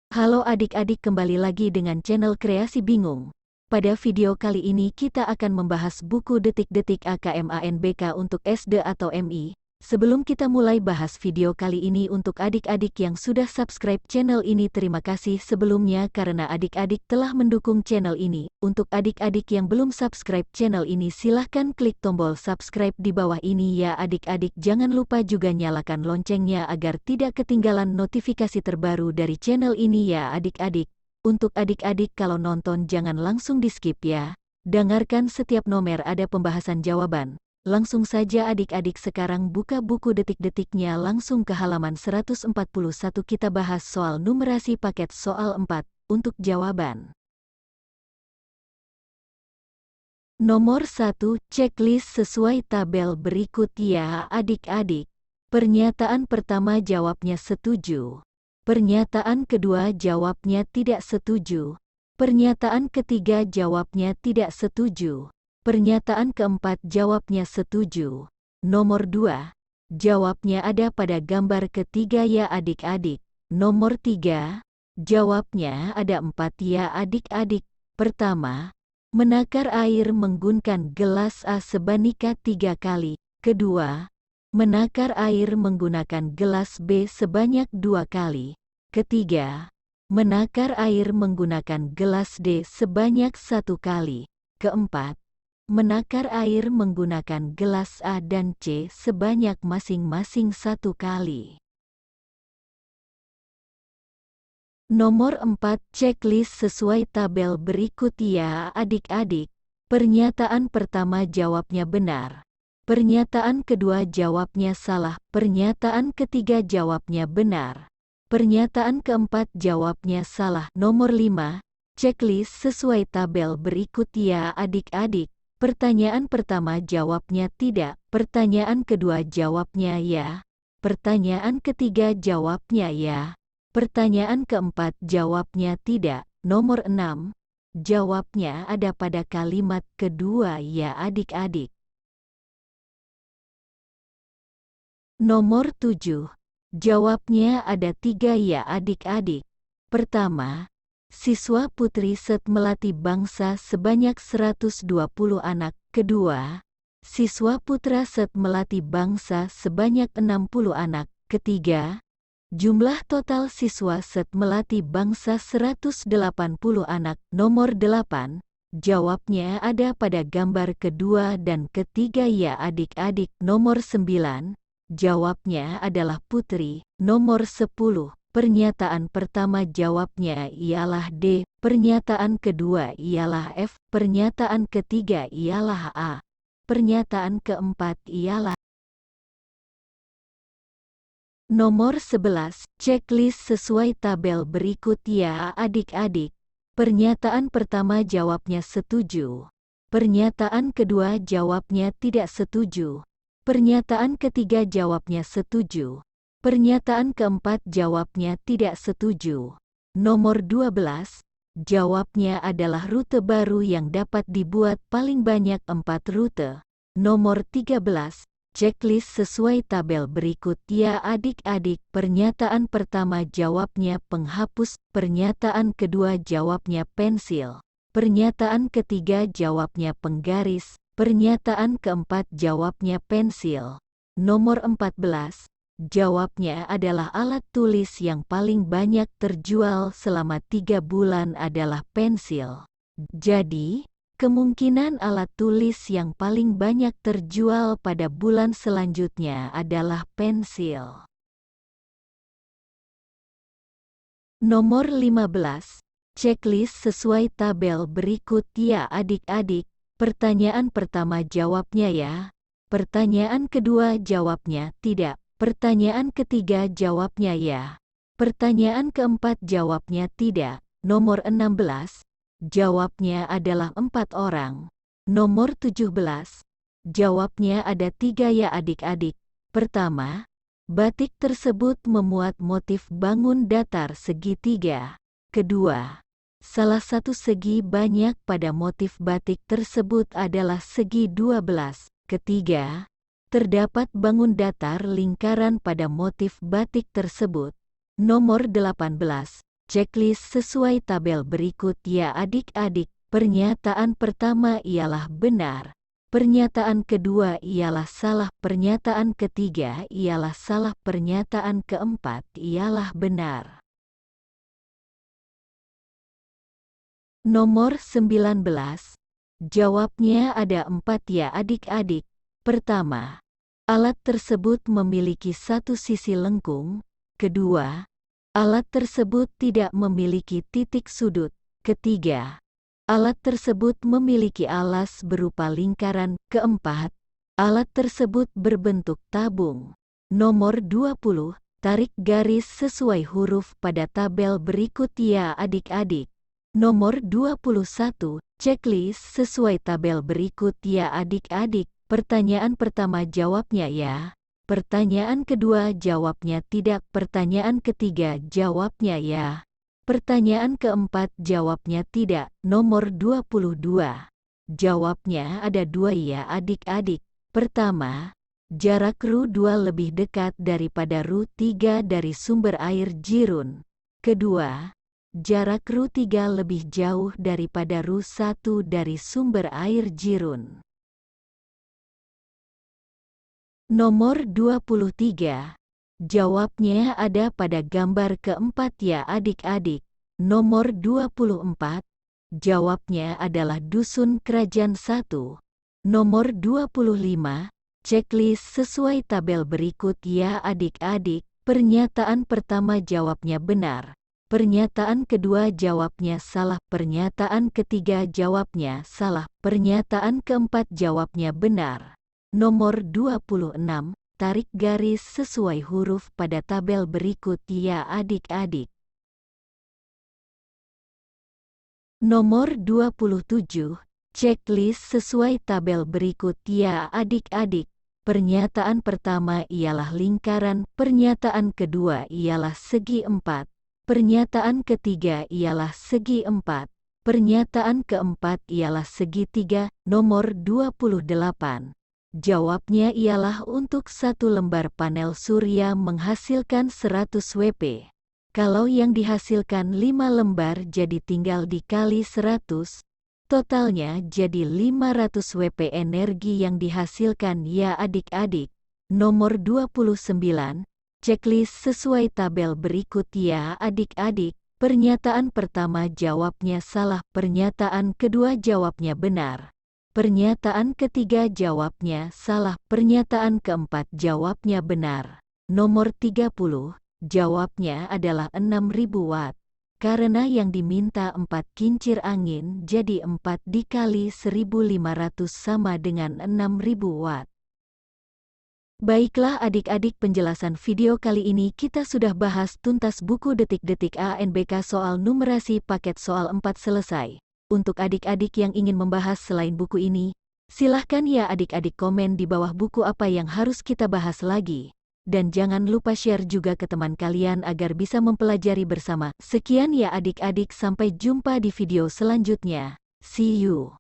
Halo adik-adik, kembali lagi dengan channel Kreasi Bingung. Pada video kali ini kita akan membahas buku Detik-Detik AKMANBK untuk SD atau MI. Sebelum kita mulai bahas video kali ini, untuk adik-adik yang sudah subscribe channel ini, terima kasih sebelumnya karena adik-adik telah mendukung channel ini. Untuk adik-adik yang belum subscribe channel ini, silahkan klik tombol subscribe di bawah ini ya adik-adik. Jangan lupa juga nyalakan loncengnya agar tidak ketinggalan notifikasi terbaru dari channel ini ya adik-adik. Untuk adik-adik kalau nonton jangan langsung di skip ya. Dengarkan setiap nomor ada pembahasan jawaban. Langsung saja adik-adik sekarang buka buku detik-detiknya langsung ke halaman 141, kita bahas soal numerasi paket soal 4, untuk jawaban. Nomor 1, checklist sesuai tabel berikut ya adik-adik. Pernyataan pertama jawabnya setuju. Pernyataan kedua jawabnya tidak setuju. Pernyataan ketiga jawabnya tidak setuju. Pernyataan keempat jawabnya setuju. Nomor 2. Jawabnya ada pada gambar ketiga ya adik-adik. Nomor 3. Jawabnya ada 4 ya adik-adik. Pertama, menakar air menggunakan gelas A sebanyak 3 kali. Kedua, menakar air menggunakan gelas B sebanyak 2 kali. Ketiga, menakar air menggunakan gelas D sebanyak 1 kali. Keempat, menakar air menggunakan gelas A dan C sebanyak masing-masing 1 kali. Nomor 4, checklist sesuai tabel berikut ya adik-adik. Pernyataan pertama jawabnya benar. Pernyataan kedua jawabnya salah. Pernyataan ketiga jawabnya benar. Pernyataan keempat jawabnya salah. Nomor 5, checklist sesuai tabel berikut ya adik-adik. Pertanyaan pertama jawabnya tidak. Pertanyaan kedua jawabnya ya. Pertanyaan ketiga jawabnya ya. Pertanyaan keempat jawabnya tidak. Nomor 6, jawabnya ada pada kalimat kedua ya adik-adik. Nomor 7, jawabnya ada 3 ya adik-adik. Pertama, siswa Putri Set melatih bangsa sebanyak 120 anak. Kedua, siswa Putra Set melatih bangsa sebanyak 60 anak. Ketiga, jumlah total siswa Set melatih bangsa 180 anak. Nomor 8, jawabnya ada pada gambar kedua dan ketiga ya adik-adik. Nomor 9, jawabnya adalah Putri. Nomor 10, pernyataan pertama jawabnya ialah D. Pernyataan kedua ialah F. Pernyataan ketiga ialah A. Pernyataan keempat ialah. Nomor 11, checklist sesuai tabel berikut ya adik-adik. Pernyataan pertama jawabnya setuju. Pernyataan kedua jawabnya tidak setuju. Pernyataan ketiga jawabnya setuju. Pernyataan keempat jawabnya tidak setuju. Nomor 12, jawabnya adalah rute baru yang dapat dibuat paling banyak 4 rute. Nomor 13, checklist sesuai tabel berikut ya adik-adik. Pernyataan pertama jawabnya penghapus. Pernyataan kedua jawabnya pensil. Pernyataan ketiga jawabnya penggaris. Pernyataan keempat jawabnya pensil. Nomor 14, jawabnya adalah alat tulis yang paling banyak terjual selama 3 bulan adalah pensil. Jadi, kemungkinan alat tulis yang paling banyak terjual pada bulan selanjutnya adalah pensil. Nomor 15, checklist sesuai tabel berikut ya adik-adik. Pertanyaan pertama jawabnya ya. Pertanyaan kedua jawabnya tidak. Pertanyaan ketiga jawabnya ya. Pertanyaan keempat jawabnya tidak. Nomor 16, jawabnya adalah 4 orang. Nomor 17, jawabnya ada 3 ya adik-adik. Pertama, batik tersebut memuat motif bangun datar segitiga. Kedua, salah satu segi banyak pada motif batik tersebut adalah segi 12. Ketiga, terdapat bangun datar lingkaran pada motif batik tersebut. Nomor 18, Checklist sesuai tabel berikut ya adik-adik. Pernyataan pertama ialah benar. Pernyataan kedua ialah salah. Pernyataan ketiga ialah salah. Pernyataan keempat ialah benar. Nomor 19. Jawabnya ada 4 ya adik-adik. Pertama, alat tersebut memiliki satu sisi lengkung. Kedua, alat tersebut tidak memiliki titik sudut. Ketiga, alat tersebut memiliki alas berupa lingkaran. Keempat, alat tersebut berbentuk tabung. Nomor 20, tarik garis sesuai huruf pada tabel berikut ya adik-adik. Nomor 21, checklist sesuai tabel berikut ya adik-adik. Pertanyaan pertama jawabnya ya. Pertanyaan kedua jawabnya tidak. Pertanyaan ketiga jawabnya ya. Pertanyaan keempat jawabnya tidak. Nomor 22. Jawabnya ada 2 ya adik-adik. Pertama, jarak Ru2 lebih dekat daripada Ru3 dari sumber air Jirun. Kedua, jarak Ru3 lebih jauh daripada Ru1 dari sumber air Jirun. Nomor 23. Jawabnya ada pada gambar keempat ya adik-adik. Nomor 24. Jawabnya adalah Dusun Kerajaan 1. Nomor 25. Checklist sesuai tabel berikut ya adik-adik. Pernyataan pertama jawabnya benar. Pernyataan kedua jawabnya salah. Pernyataan ketiga jawabnya salah. Pernyataan keempat jawabnya benar. Nomor 26. Tarik garis sesuai huruf pada tabel berikut ya adik-adik. Nomor 27. Checklist sesuai tabel berikut ya adik-adik. Pernyataan pertama ialah lingkaran. Pernyataan kedua ialah segi 4. Pernyataan ketiga ialah segi 4. Pernyataan keempat ialah segitiga. Nomor 28. Jawabnya ialah untuk satu lembar panel surya menghasilkan 100 Wp. Kalau yang dihasilkan 5 lembar jadi tinggal dikali 100, totalnya jadi 500 Wp energi yang dihasilkan ya adik-adik. Nomor 29, checklist sesuai tabel berikut ya adik-adik. Pernyataan pertama jawabnya salah. Pernyataan kedua jawabnya benar. Pernyataan ketiga jawabnya salah. Pernyataan keempat jawabnya benar. Nomor 30, jawabnya adalah 6000 watt. Karena yang diminta 4 kincir angin, jadi 4 dikali 1500 sama dengan 6000 watt. Baiklah adik-adik, penjelasan video kali ini kita sudah bahas tuntas buku detik-detik ANBK soal numerasi paket soal 4 selesai. Untuk adik-adik yang ingin membahas selain buku ini, silahkan ya adik-adik komen di bawah buku apa yang harus kita bahas lagi. Dan jangan lupa share juga ke teman kalian agar bisa mempelajari bersama. Sekian ya adik-adik, sampai jumpa di video selanjutnya. See you.